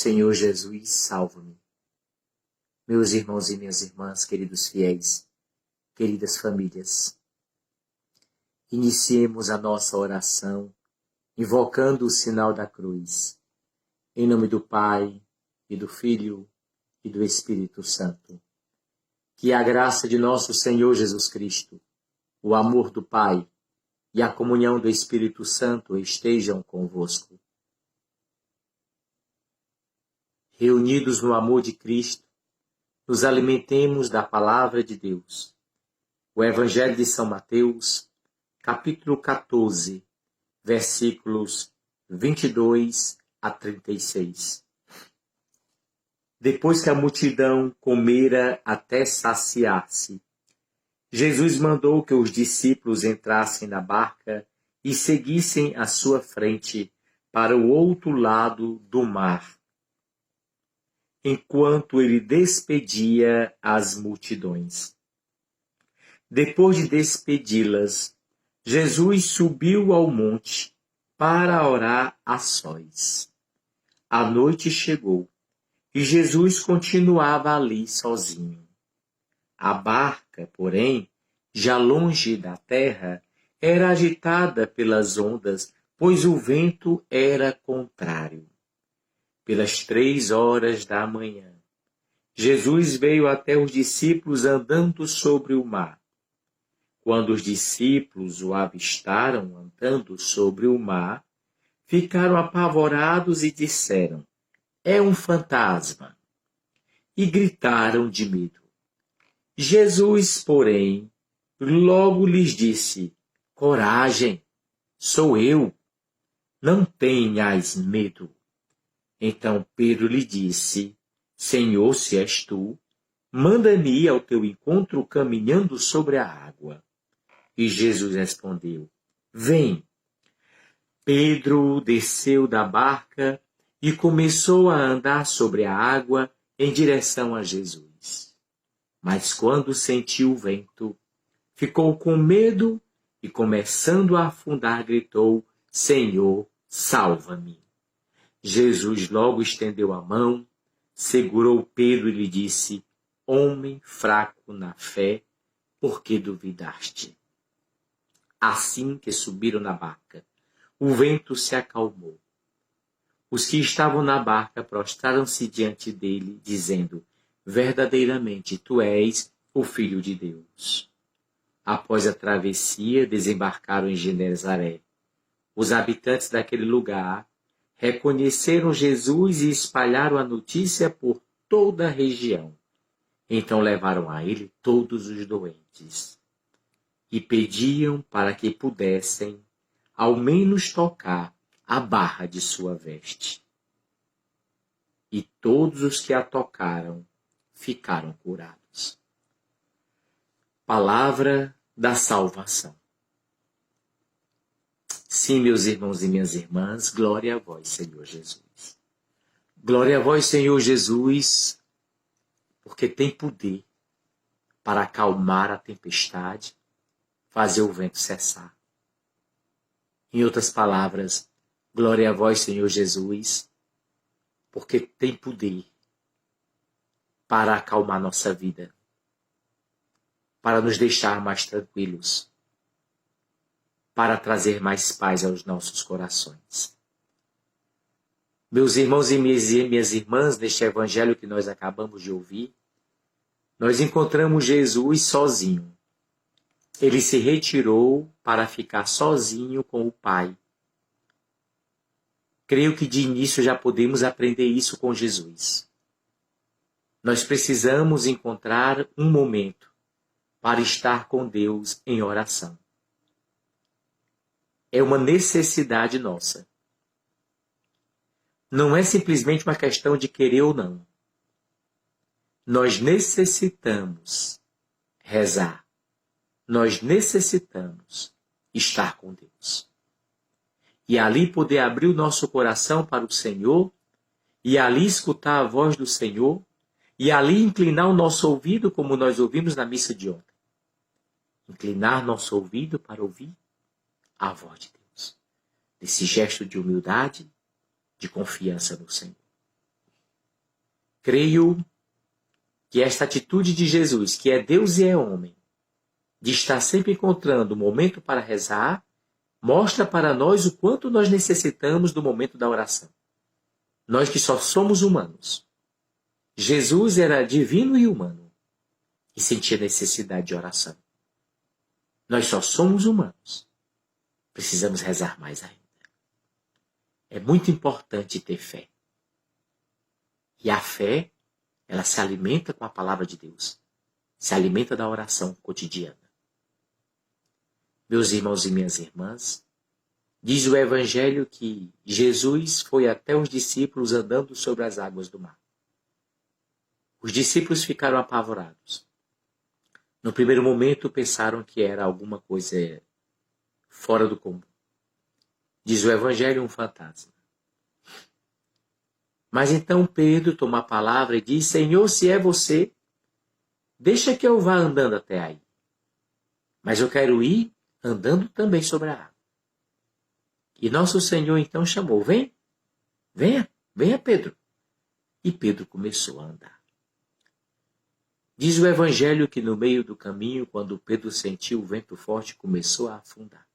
Senhor Jesus, salva-me. Meus irmãos e minhas irmãs, queridos fiéis, queridas famílias, iniciemos a nossa oração invocando o sinal da cruz, em nome do Pai, e do Filho, e do Espírito Santo. Que a graça de nosso Senhor Jesus Cristo, o amor do Pai e a comunhão do Espírito Santo estejam convosco. Reunidos no amor de Cristo, nos alimentemos da palavra de Deus. O Evangelho de São Mateus, capítulo 14, versículos 22 a 36. Depois que a multidão comera até saciar-se, Jesus mandou que os discípulos entrassem na barca e seguissem à sua frente para o outro lado do mar, enquanto ele despedia as multidões. Depois de despedi-las, Jesus subiu ao monte para orar a sós. A noite chegou e Jesus continuava ali sozinho. A barca, porém, já longe da terra, era agitada pelas ondas, pois o vento era contrário. Pelas 3 horas da manhã, Jesus veio até os discípulos andando sobre o mar. Quando os discípulos o avistaram andando sobre o mar, ficaram apavorados e disseram: "É um fantasma!" E gritaram de medo. Jesus, porém, logo lhes disse: "Coragem, sou eu, não tenhais medo." Então Pedro lhe disse: "Senhor, se és tu, manda-me ir ao teu encontro caminhando sobre a água." E Jesus respondeu: "Vem." Pedro desceu da barca e começou a andar sobre a água em direção a Jesus. Mas quando sentiu o vento, ficou com medo e, começando a afundar, gritou: "Senhor, salva-me." Jesus logo estendeu a mão, segurou Pedro e lhe disse: "Homem fraco na fé, por que duvidaste?" Assim que subiram na barca, o vento se acalmou. Os que estavam na barca prostraram-se diante dele, dizendo: "Verdadeiramente tu és o Filho de Deus." Após a travessia, desembarcaram em Genezaré. Os habitantes daquele lugar reconheceram Jesus e espalharam a notícia por toda a região. Então levaram a ele todos os doentes e pediam para que pudessem, ao menos, tocar a barra de sua veste. E todos os que a tocaram ficaram curados. Palavra da salvação. Sim, meus irmãos e minhas irmãs, glória a vós, Senhor Jesus. Glória a vós, Senhor Jesus, porque tem poder para acalmar a tempestade, fazer o vento cessar. Em outras palavras, glória a vós, Senhor Jesus, porque tem poder para acalmar nossa vida, para nos deixar mais tranquilos, para trazer mais paz aos nossos corações. Meus irmãos e minhas irmãs, neste evangelho que nós acabamos de ouvir, nós encontramos Jesus sozinho. Ele se retirou para ficar sozinho com o Pai. Creio que de início já podemos aprender isso com Jesus. Nós precisamos encontrar um momento para estar com Deus em oração. É uma necessidade nossa. Não é simplesmente uma questão de querer ou não. Nós necessitamos rezar. Nós necessitamos estar com Deus. E ali poder abrir o nosso coração para o Senhor, e ali escutar a voz do Senhor, e ali inclinar o nosso ouvido, como nós ouvimos na missa de ontem. Inclinar nosso ouvido para ouvir a voz de Deus. Desse gesto de humildade, de confiança no Senhor. Creio que esta atitude de Jesus, que é Deus e é homem, de estar sempre encontrando um momento para rezar, mostra para nós o quanto nós necessitamos do momento da oração. Nós que só somos humanos. Jesus era divino e humano e sentia necessidade de oração. Nós só somos humanos. Precisamos rezar mais ainda. É muito importante ter fé. E a fé, ela se alimenta com a palavra de Deus. Se alimenta da oração cotidiana. Meus irmãos e minhas irmãs, diz o Evangelho que Jesus foi até os discípulos andando sobre as águas do mar. Os discípulos ficaram apavorados. No primeiro momento pensaram que era alguma coisa fora do comum. Diz o Evangelho, um fantasma. Mas então Pedro toma a palavra e diz: Senhor, se é você, deixa que eu vá andando até aí. Mas eu quero ir andando também sobre a água. E nosso Senhor então chamou: venha, Pedro. E Pedro começou a andar. Diz o Evangelho que no meio do caminho, quando Pedro sentiu o vento forte, começou a afundar.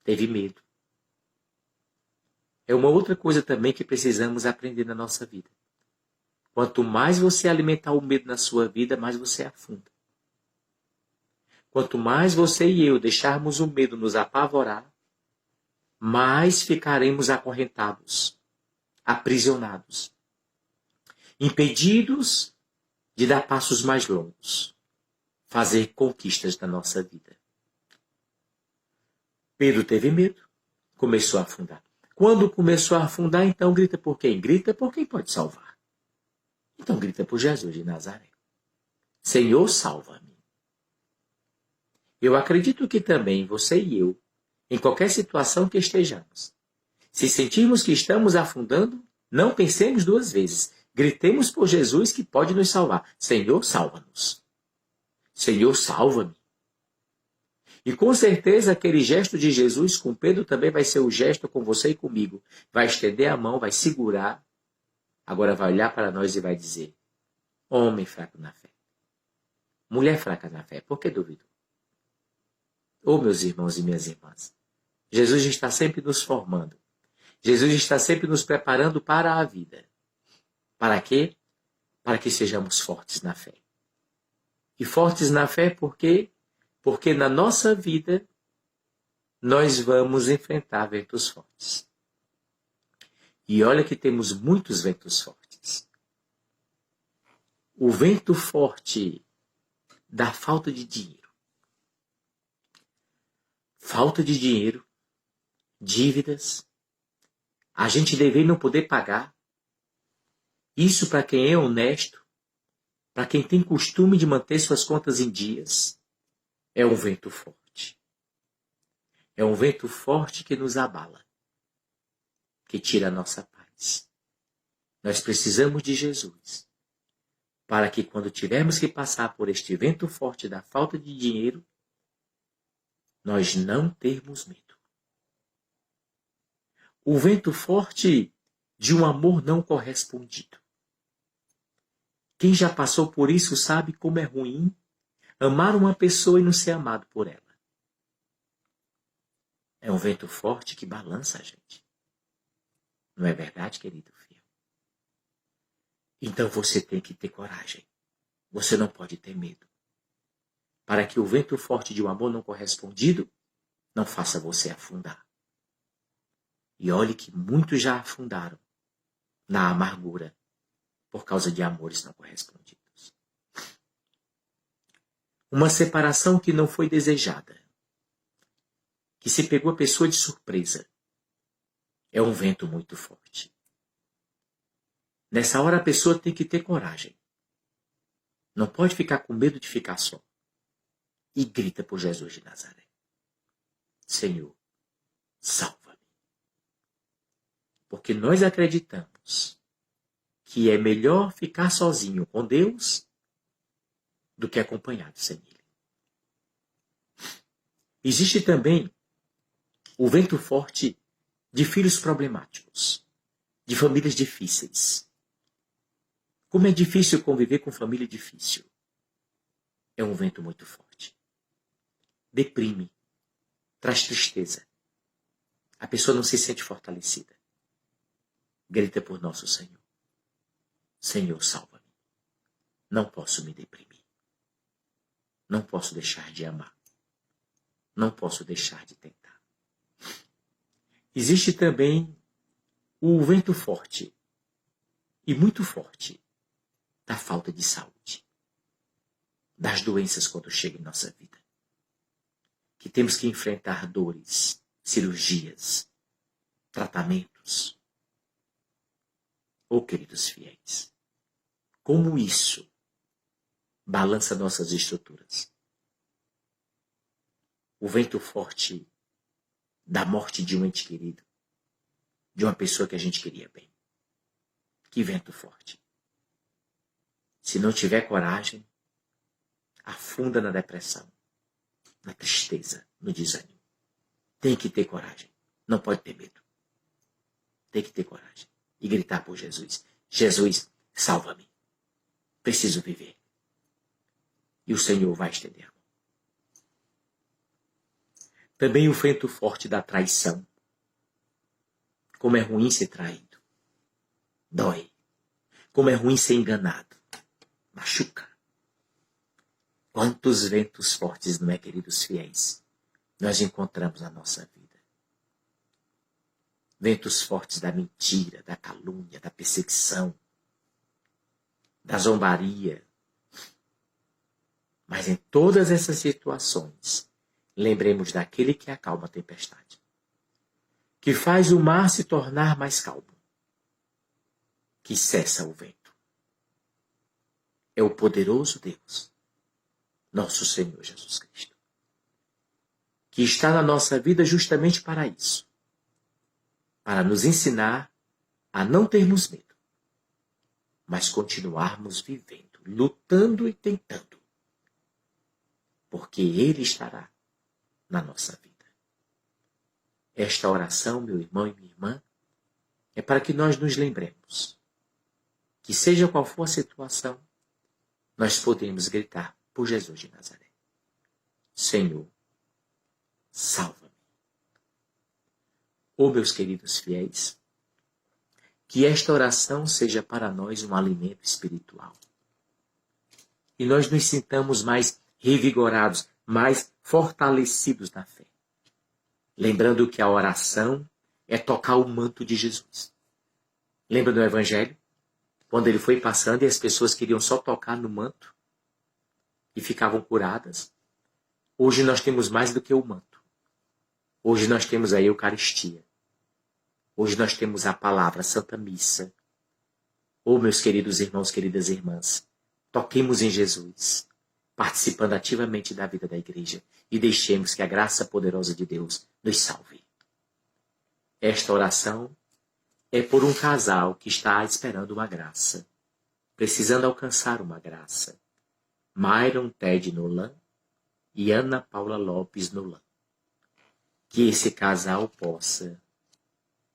Teve medo. É uma outra coisa também que precisamos aprender na nossa vida. Quanto mais você alimentar o medo na sua vida, mais você afunda. Quanto mais você e eu deixarmos o medo nos apavorar, mais ficaremos acorrentados, aprisionados, impedidos de dar passos mais longos, fazer conquistas na nossa vida. Pedro teve medo, começou a afundar. Quando começou a afundar, então grita por quem? Grita por quem pode salvar. Então grita por Jesus de Nazaré. Senhor, salva-me. Eu acredito que também você e eu, em qualquer situação que estejamos, se sentirmos que estamos afundando, não pensemos duas vezes. Gritemos por Jesus que pode nos salvar. Senhor, salva-nos. Senhor, salva-me. E com certeza aquele gesto de Jesus com Pedro também vai ser o gesto com você e comigo. Vai estender a mão, vai segurar. Agora vai olhar para nós e vai dizer: homem fraco na fé. Mulher fraca na fé, por que duvidou? Oh, meus irmãos e minhas irmãs, Jesus está sempre nos formando. Jesus está sempre nos preparando para a vida. Para quê? Para que sejamos fortes na fé. E fortes na fé porque na nossa vida nós vamos enfrentar ventos fortes. E olha que temos muitos ventos fortes. O vento forte da falta de dinheiro. Falta de dinheiro, dívidas, a gente dever não poder pagar. Isso para quem é honesto, para quem tem costume de manter suas contas em dias, é um vento forte. É um vento forte que nos abala, que tira a nossa paz. Nós precisamos de Jesus, para que quando tivermos que passar por este vento forte da falta de dinheiro, nós não termos medo. O vento forte de um amor não correspondido. Quem já passou por isso sabe como é ruim amar uma pessoa e não ser amado por ela. É um vento forte que balança a gente. Não é verdade, querido filho? Então você tem que ter coragem. Você não pode ter medo. Para que o vento forte de um amor não correspondido não faça você afundar. E olhe que muitos já afundaram na amargura por causa de amores não correspondidos. Uma separação que não foi desejada, que se pegou a pessoa de surpresa, é um vento muito forte. Nessa hora a pessoa tem que ter coragem. Não pode ficar com medo de ficar só. E grita por Jesus de Nazaré: Senhor, salva-me. Porque nós acreditamos que é melhor ficar sozinho com Deus do que acompanhado sem Ele. Existe também o vento forte de filhos problemáticos, de famílias difíceis. Como é difícil conviver com família difícil. É um vento muito forte. Deprime, traz tristeza. A pessoa não se sente fortalecida. Grita por nosso Senhor. Senhor, salva-me. Não posso me deprimir. Não posso deixar de amar. Não posso deixar de tentar. Existe também o vento forte, e muito forte, da falta de saúde, das doenças quando chegam em nossa vida. Que temos que enfrentar dores, cirurgias, tratamentos. Oh, queridos fiéis, como isso balança nossas estruturas. O vento forte da morte de um ente querido, de uma pessoa que a gente queria bem. Que vento forte. Se não tiver coragem, afunda na depressão, na tristeza, no desânimo. Tem que ter coragem. Não pode ter medo. Tem que ter coragem. E gritar por Jesus. Jesus, salva-me. Preciso viver. E o Senhor vai estender a mão. Também o vento forte da traição. Como é ruim ser traído. Dói. Como é ruim ser enganado. Machuca. Quantos ventos fortes, não é, queridos fiéis, nós encontramos na nossa vida. Ventos fortes da mentira, da calúnia, da perseguição, da zombaria. Mas em todas essas situações, lembremos daquele que acalma a tempestade, que faz o mar se tornar mais calmo, que cessa o vento. É o poderoso Deus, nosso Senhor Jesus Cristo, que está na nossa vida justamente para isso, para nos ensinar a não termos medo, mas continuarmos vivendo, lutando e tentando, porque Ele estará na nossa vida. Esta oração, meu irmão e minha irmã, é para que nós nos lembremos que, seja qual for a situação, nós podemos gritar por Jesus de Nazaré. Senhor, salva-me. Oh, meus queridos fiéis, que esta oração seja para nós um alimento espiritual. E nós nos sintamos mais revigorados, mais fortalecidos na fé. Lembrando que a oração é tocar o manto de Jesus. Lembra do Evangelho? Quando ele foi passando e as pessoas queriam só tocar no manto e ficavam curadas. Hoje nós temos mais do que o manto. Hoje nós temos a Eucaristia. Hoje nós temos a palavra, a Santa Missa. Oh, meus queridos irmãos, queridas irmãs, toquemos em Jesus, participando ativamente da vida da igreja e deixemos que a graça poderosa de Deus nos salve. Esta oração é por um casal que está esperando uma graça, precisando alcançar uma graça. Myron Ted Nolan e Ana Paula Lopes Nolan. Que esse casal possa,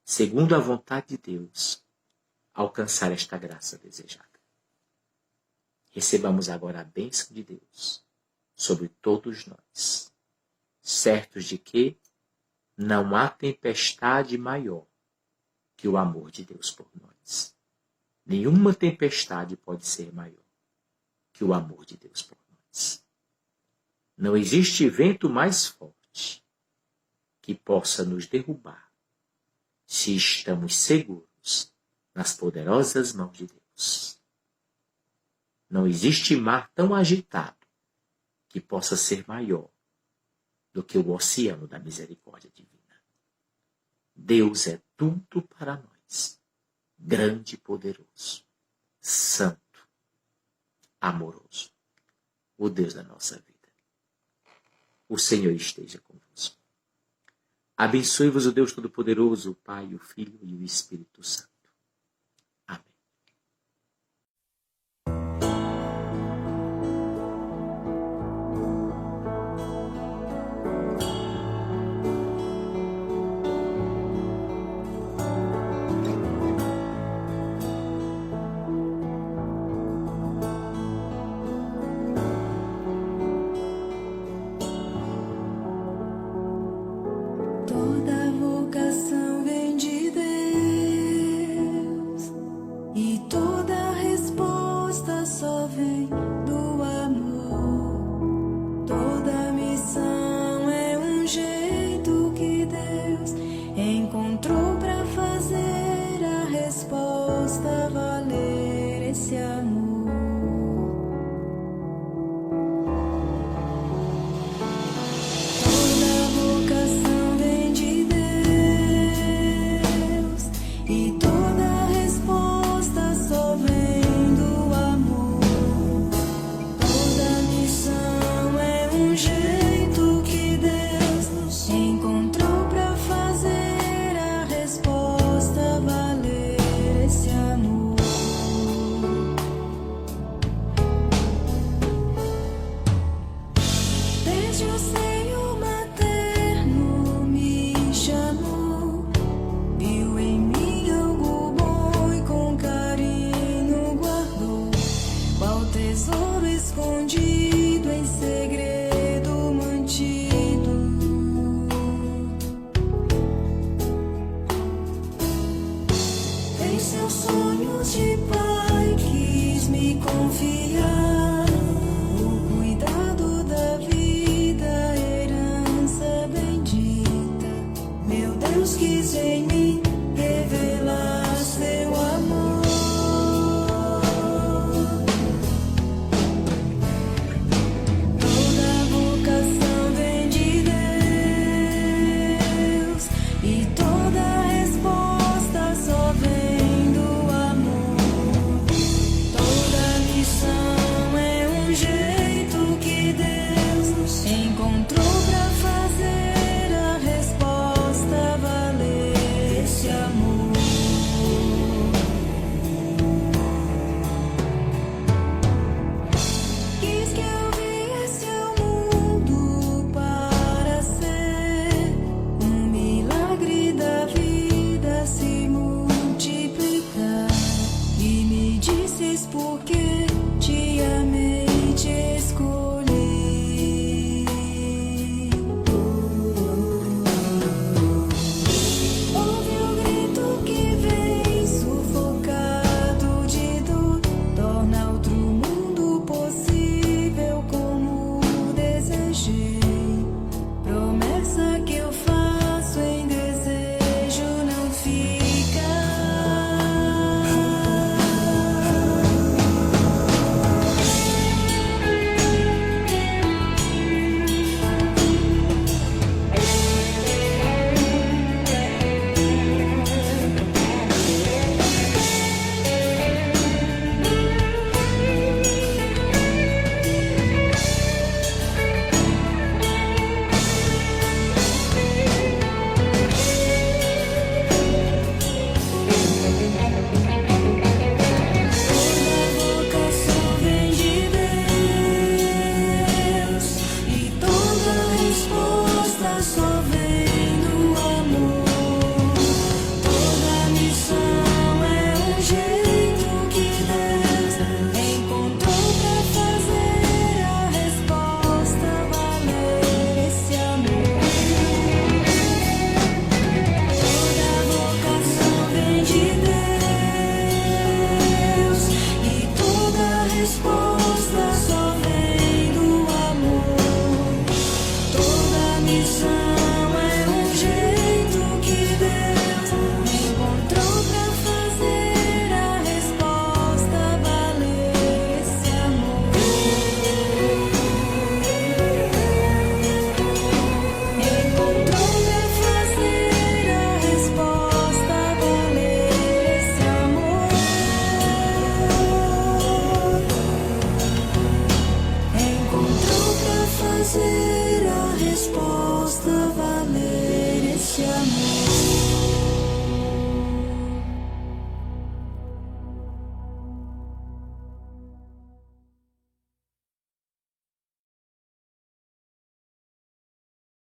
segundo a vontade de Deus, alcançar esta graça desejada. Recebamos agora a bênção de Deus sobre todos nós, certos de que não há tempestade maior que o amor de Deus por nós. Nenhuma tempestade pode ser maior que o amor de Deus por nós. Não existe vento mais forte que possa nos derrubar se estamos seguros nas poderosas mãos de Deus. Não existe mar tão agitado que possa ser maior do que o oceano da misericórdia divina. Deus é tudo para nós, grande e poderoso, santo, amoroso, o Deus da nossa vida. O Senhor esteja convosco. Abençoe-vos o Deus Todo-Poderoso, o Pai, o Filho e o Espírito Santo.